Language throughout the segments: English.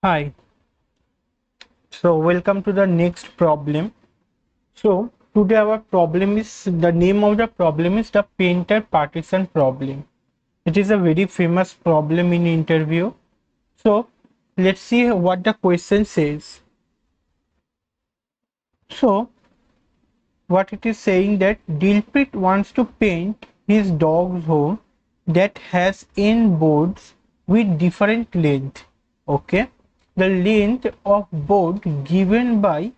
Hi, so welcome to the next problem. So today our problem is, the name of the problem is the painter partition problem. It is a very famous problem in interview. So let's see what the question says. So what it is saying, that Dilpreet wants to paint his dog's home that has n boards with different length. Okay, the length of board given by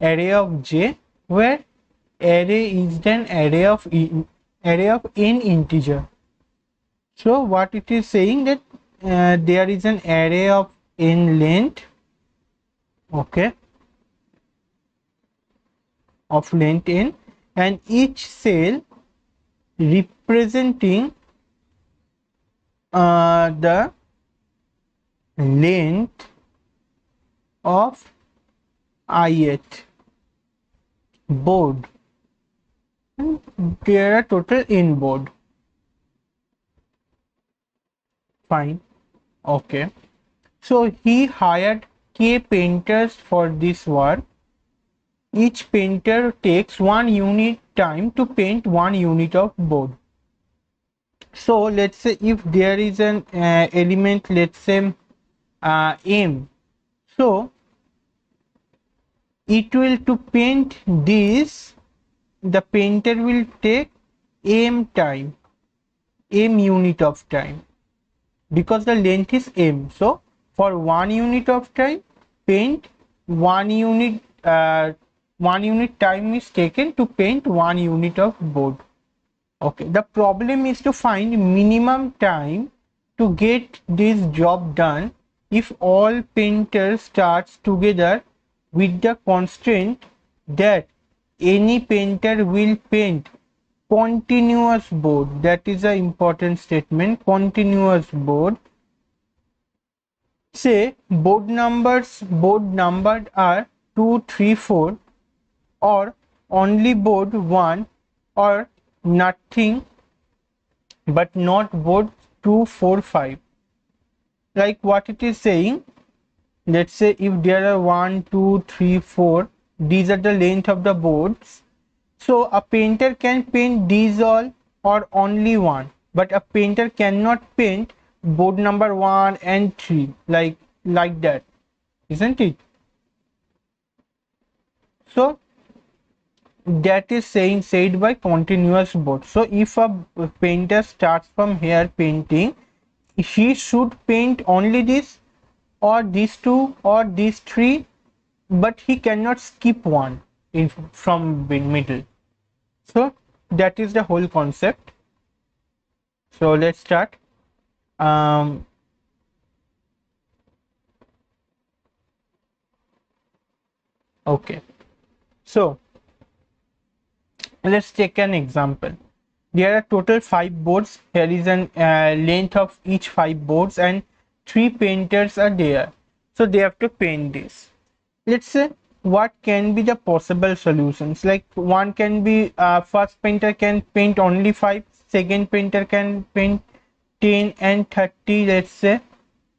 array of j, where array is an array of n integer. So what it is saying, that there is an array of n length, okay, of length n, and each cell representing the length of ith board. There are total n board. Fine. Okay. So he hired k painters for this work. Each painter takes 1 unit time to paint 1 unit of board. So let's say if there is an element, let's say m, so it will, to paint this, the painter will take m time, m unit of time, because the length is m. So for 1 unit of time, paint 1 unit, 1 unit time is taken to paint 1 unit of board. Okay, the problem is to find minimum time to get this job done if all painters starts together, with the constraint that any painter will paint continuous board. That is an important statement, continuous board. Say board numbered are 2, 3, 4, or only board 1, or nothing but not board 2, 4, 5. Like what it is saying, let's say if there are 1, 2, 3, 4, these are the length of the boards. So a painter can paint these all or only one, but a painter cannot paint board number 1 and 3 like that, isn't it? So that is said by continuous board. So if a painter starts from here painting, he should paint only this, or these two, or these three, but he cannot skip one in from middle. So that is the whole concept. So let's start. um okay, so let's take an example. There are total 5 boards. Here is an length of each 5 boards, and 3 painters are there, so they have to paint this. Let's say what can be the possible solutions. Like one can be, first painter can paint only 5, second painter can paint 10 and 30, let's say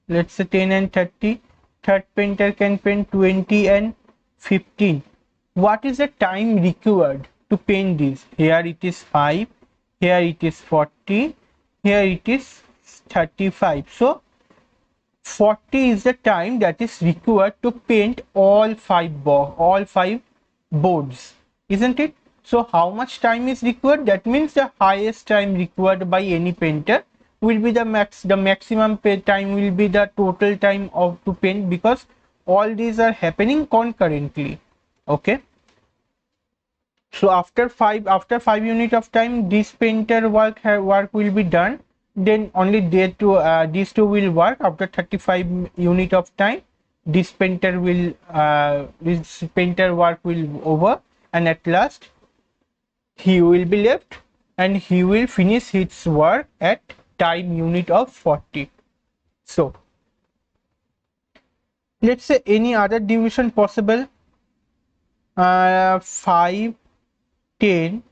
10 and 30, third painter can paint 20 and 15. What is the time required to paint this? Here it is 5, here it is 40, here it is 35. So 40 is the time that is required to paint all five boards, isn't it? So how much time is required? That means the highest time required by any painter will be the maximum time will be the total time of to paint, because all these are happening concurrently. Okay, so after 5 unit of time, this painter work will be done. Then only these two will work. After 35 unit of time, this painter work will over, and at last he will be left, and he will finish his work at time unit of 40. So let's say any other division possible. 5, 10,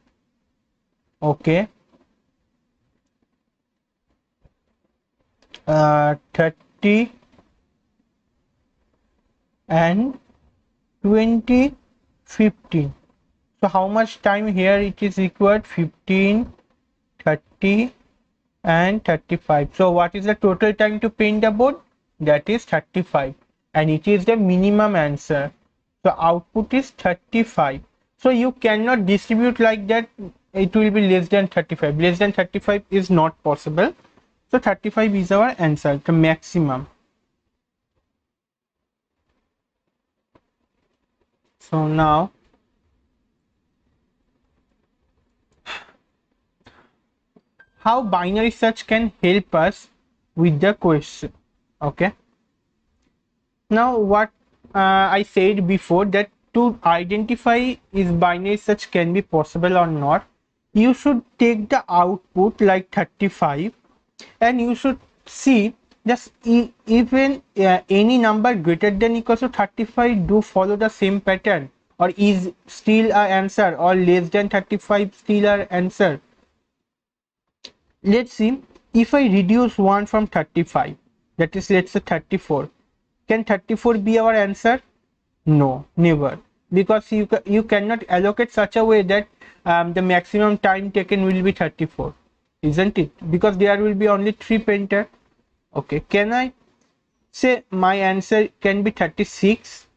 okay, 30, and 20, 15. So how much time here it is required? 15, 30 and 35. So what is the total time to paint the board? That is 35, and it is the minimum answer. So output is 35. So you cannot distribute like that. It will be less than 35. Less than 35 is not possible. So 35 is our answer, the maximum. So now how binary search can help us with the question. Okay, now what I said before, that to identify is binary search can be possible or not, you should take the output like 35 and you should see just even any number greater than equals to 35 do follow the same pattern, or is still a answer, or less than 35 still a answer. Let's see, if I reduce 1 from 35, that is, let's say 34, can 34 be our answer? No, never, because you cannot allocate such a way that the maximum time taken will be 34, isn't it? Because there will be only 3 painter. Okay, can I say my answer can be 36?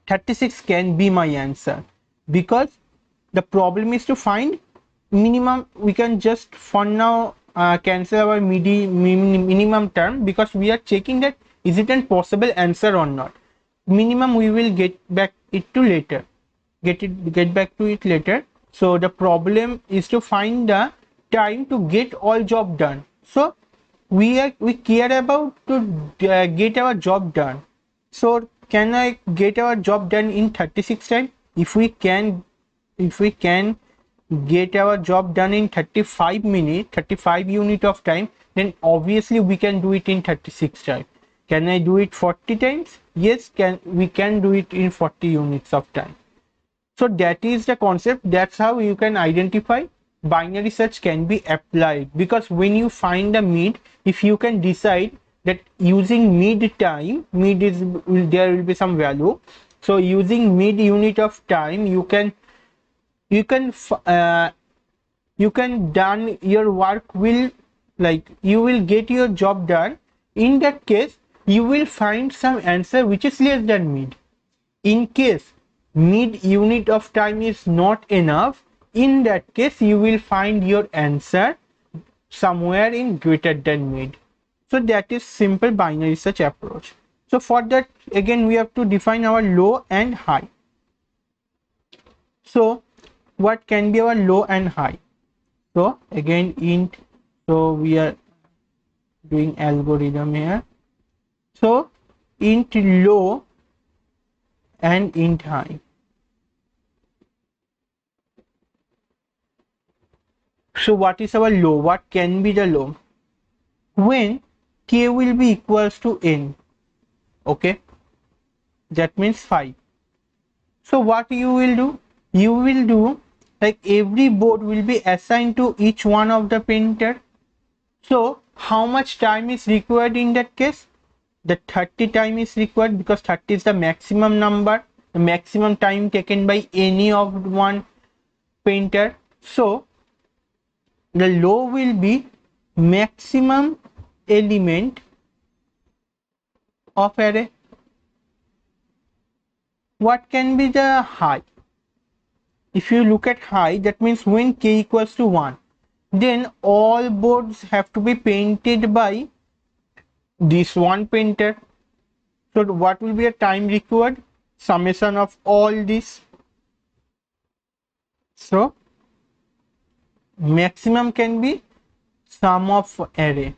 36 can be my answer, because the problem is to find minimum. We can just for now cancel our minimum term, because we are checking that is it an possible answer or not. Minimum we will get back it to later, get back to it later. So the problem is to find the time to get all job done. So we care about to get our job done. So can I get our job done in 36 time? If we can, if we can get our job done in 35 minutes, 35 unit of time, then obviously we can do it in 36 time. Can I do it 40 times? Yes, we can do it in 40 units of time. So that is the concept. That's how you can identify binary search can be applied, because when you find the mid, if you can decide that using mid time, mid is there will be some value. So using mid unit of time, you can you can you can done your work will, like you will get your job done. In that case you will find some answer which is less than mid. In case mid unit of time is not enough, in that case you will find your answer somewhere in greater than mid. So that is simple binary search approach. So for that, again we have to define our low and high. So what can be our low and high? So again int, so we are doing algorithm here. So int low and int high. So what is our low? What can be the low? When k will be equals to n. Okay, that means 5. So what you will do? You will do like every board will be assigned to each one of the painter. So how much time is required in that case? The 30 time is required, because 30 is the maximum number, the maximum time taken by any of one painter. So the low will be maximum element of array. What can be the high? If you look at high, that means when k equals to 1, then all boards have to be painted by this one painter. So what will be a time required? Summation of all this. So maximum can be sum of array.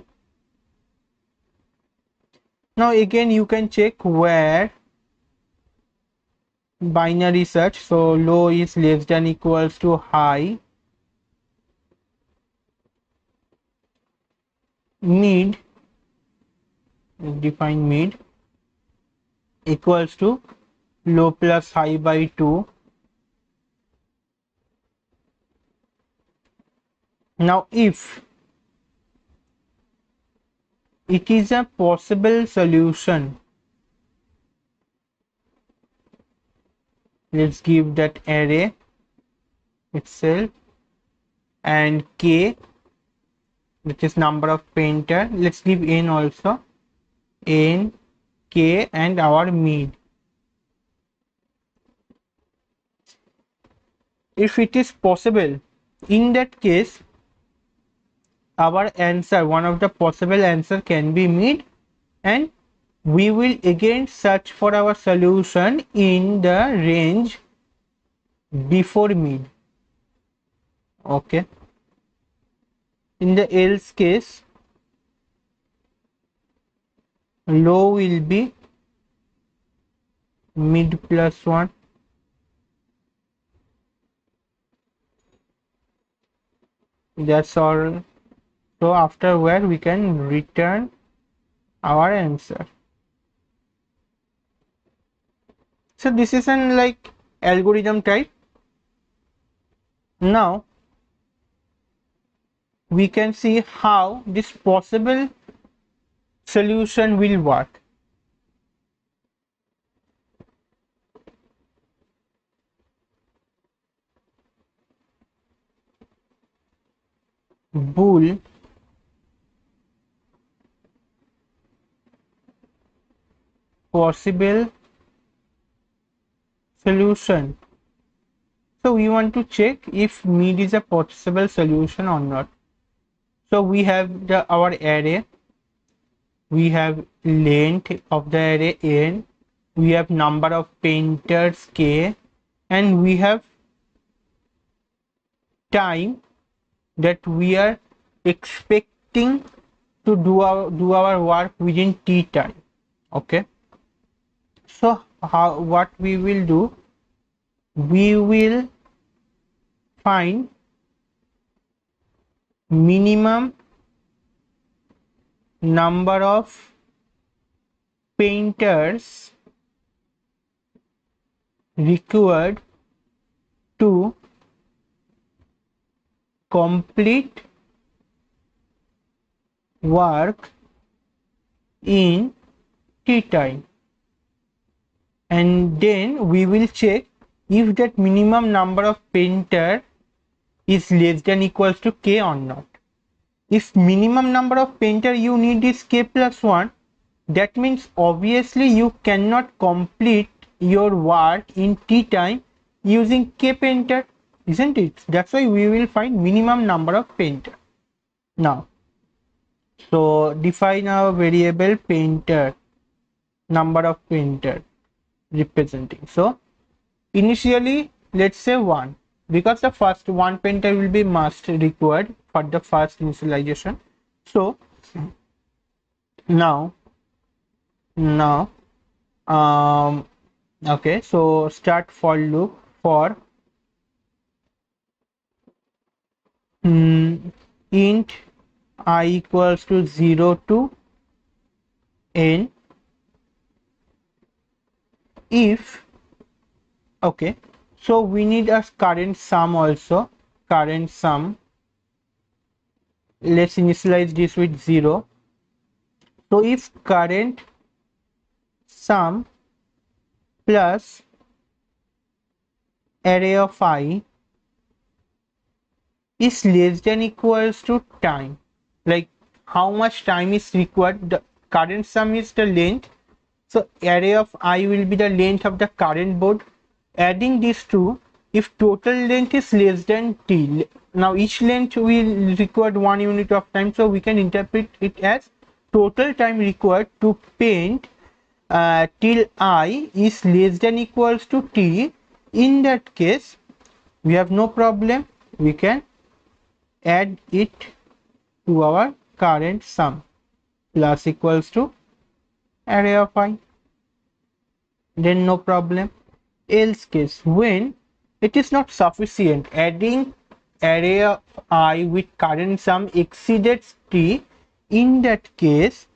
Now again you can check where binary search. So low is less than equals to high, mid, define mid, equals to low plus high by 2. Now if it is a possible solution let's give that array itself, and k, which is number of painter. Let's give n also, n, k, and our mid. If it is possible, in that case our answer, one of the possible answer can be mid, and we will again search for our solution in the range before mid. Okay, in the else case, low will be mid plus 1, that's all. So after where we can return our answer. So this is an like algorithm type. Now we can see how this possible solution will work. Bool possible solution. So we want to check if mid is a possible solution or not. So we have our array, we have length of the array n, we have number of painters k, and we have time that we are expecting to do our work within t time. Okay, so what we will do, we will find minimum number of painters required to complete work in t time, and then we will check if that minimum number of painter is less than equals to k or not. If minimum number of painter you need is k plus 1, that means obviously you cannot complete your work in t time using k painter, isn't it? That's why we will find minimum number of painter. Now, so define our variable painter, number of painter representing. So initially let's say 1, because the first one painter will be must required for the first initialization. So now okay, so start for loop for int I equals to 0 to n if, okay, so we need a current sum also, current sum. Let's initialize this with 0. So if current sum plus array of I is less than equals to time, like how much time is required, the current sum is the length, so array of I will be the length of the current board. Adding these two, if total length is less than t, now each length will require 1 unit of time, so we can interpret it as total time required to paint till I is less than equals to t. In that case we have no problem, we can add it to our current sum plus equals to array of I, then no problem. Else case, when it is not sufficient, adding array of I with current sum exceeds t, in that case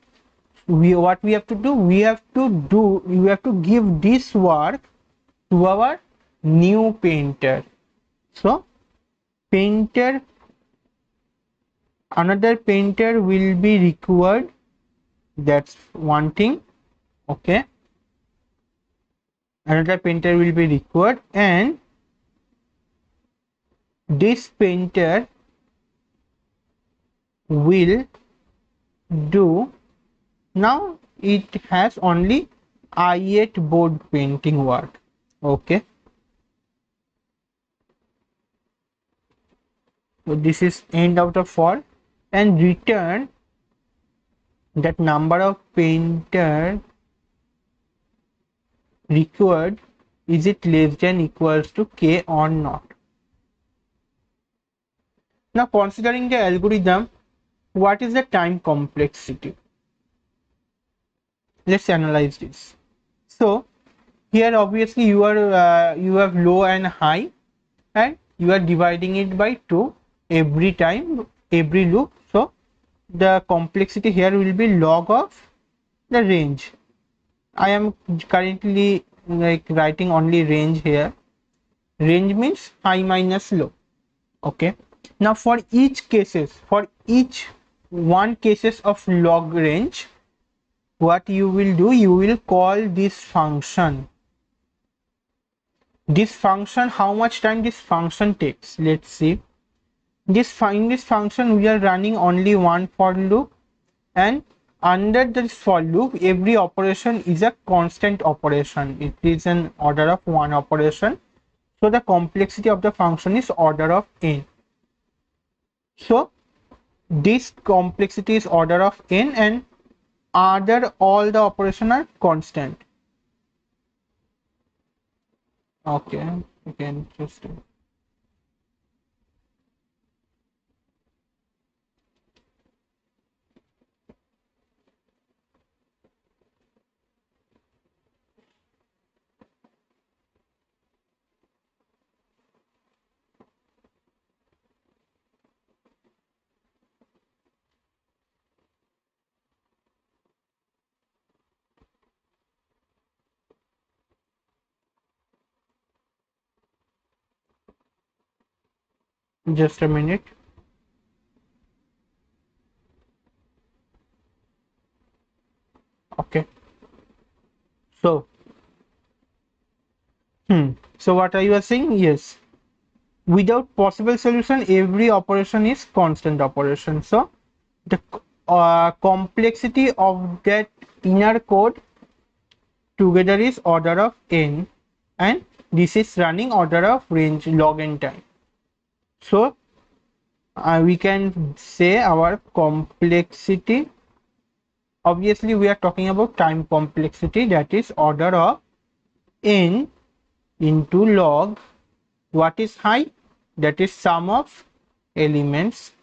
what we have to do, we have to give this work to our new painter. So painter, another painter will be required, that's one thing. Okay, another painter will be required, and this painter will do. Now it has only I8 board painting work. Okay, so this is end of the for, and return that number of painter required, is it less than equals to k or not. Now considering the algorithm, what is the time complexity? Let's analyze this. So here obviously you are you have low and high, and you are dividing it by 2 every time, every loop. So the complexity here will be log of the range. I am currently like writing only range here. Range means high minus low. Okay, now for each cases, for each one cases of log range, what you will do, you will call this function. This function, how much time this function takes? Let's see. In this function we are running only one for loop, and under this for loop every operation is a constant operation. It is an order of one operation, so the complexity of the function is order of n. So this complexity is order of n, and other all the operation are constant. Okay, again just a minute. Okay, so so what are you saying? Yes, without possible solution every operation is constant operation. So the complexity of that inner code together is order of n, and this is running order of range log n time. So we can say our complexity, obviously we are talking about time complexity, that is order of n into log what is high, that is sum of elements,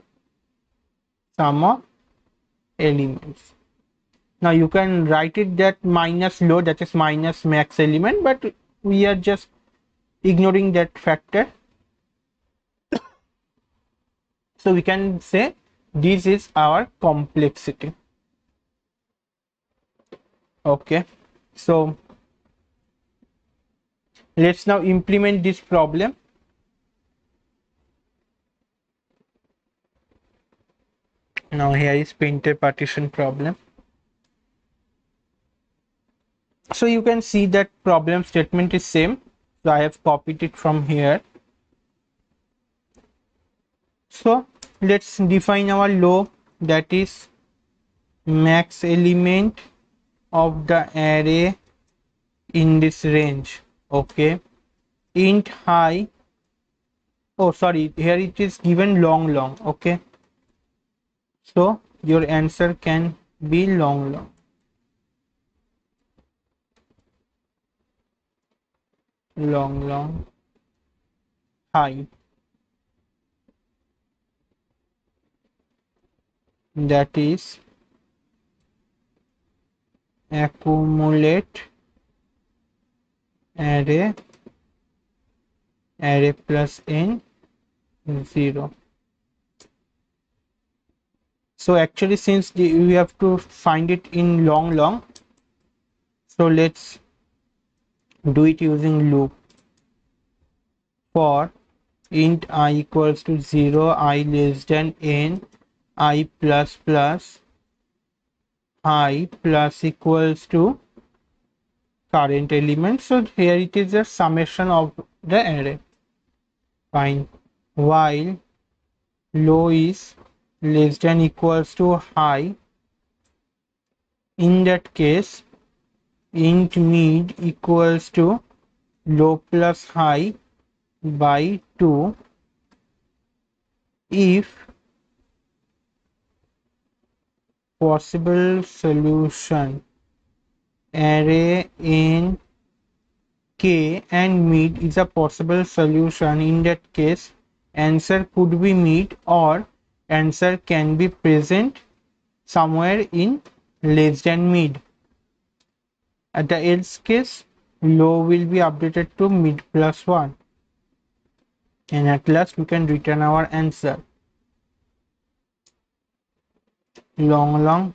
sum of elements. Now you can write it that minus low, that is minus max element, but we are just ignoring that factor. So we can say this is our complexity. Okay, so let's now implement this problem. Now here is painter partition problem. So you can see that problem statement is same, so I have copied it from here. So let's define our low, that is max element of the array in this range. Okay, int high, oh sorry, here it is given long. Okay, so your answer can be long high, that is accumulate array plus n 0. So actually since we have to find it in long, so let's do it using loop. For int I equals to 0, I less than n, I plus I plus equals to current element. So here it is a summation of the array. Fine. While low is less than equals to high, in that case int mid equals to low plus high by 2 if possible solution array in K and mid is a possible solution. In that case answer could be mid or answer can be present somewhere in less than mid. At the else case low will be updated to mid plus 1 and at last we can return our answer. Long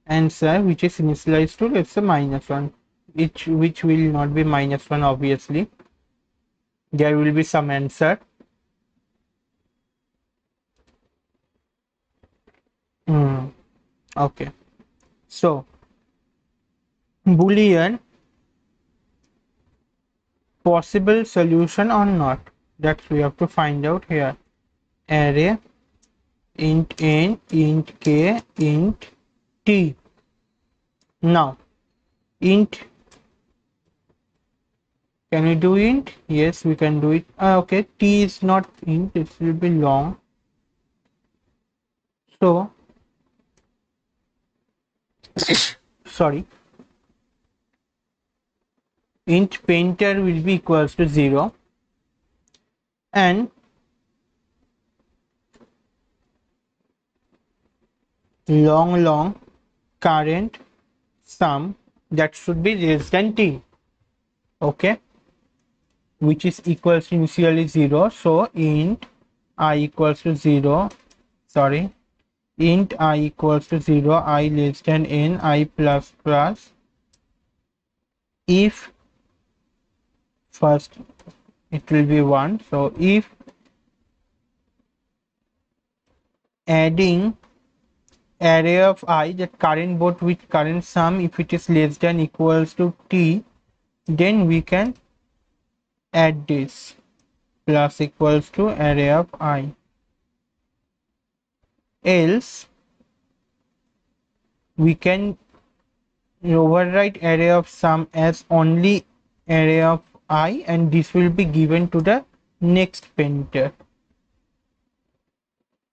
answer which is initialized to let's say -1, which will not be -1 obviously. There will be some answer. Okay, so boolean possible solution or not, that we have to find out here. Array int n, int k, int t. Now int, can we do int? Yes, we can do it. Okay, t is not int, it will be long. So sorry, int painter will be equals to 0 and long current sum that should be less than t. Okay, which is equals to initially 0. So int I equals to 0, sorry, int I equals to 0, I less than n, I plus plus. If first it will be 1, so if adding array of I, that current board with current sum, if it is less than equals to t, then we can add this plus equals to array of I. Else we can overwrite array of sum as only array of I and this will be given to the next painter,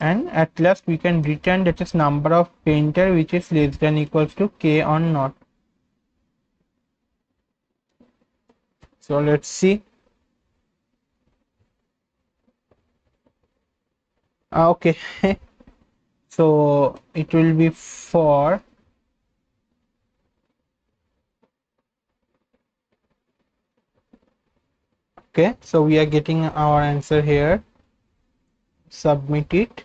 and at last we can return that is number of painter which is less than equals to k or not. So let's see. Okay. So it will be for okay, so we are getting our answer here. Submit it.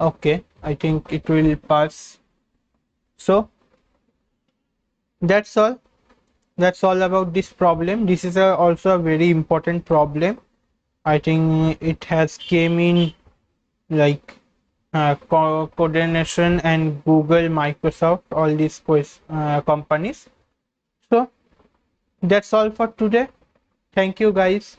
Okay, I think it will pass. So that's all about this problem. This is also a very important problem. I think it has came in like coordination and Google, Microsoft, all these companies. So that's all for today. Thank you guys.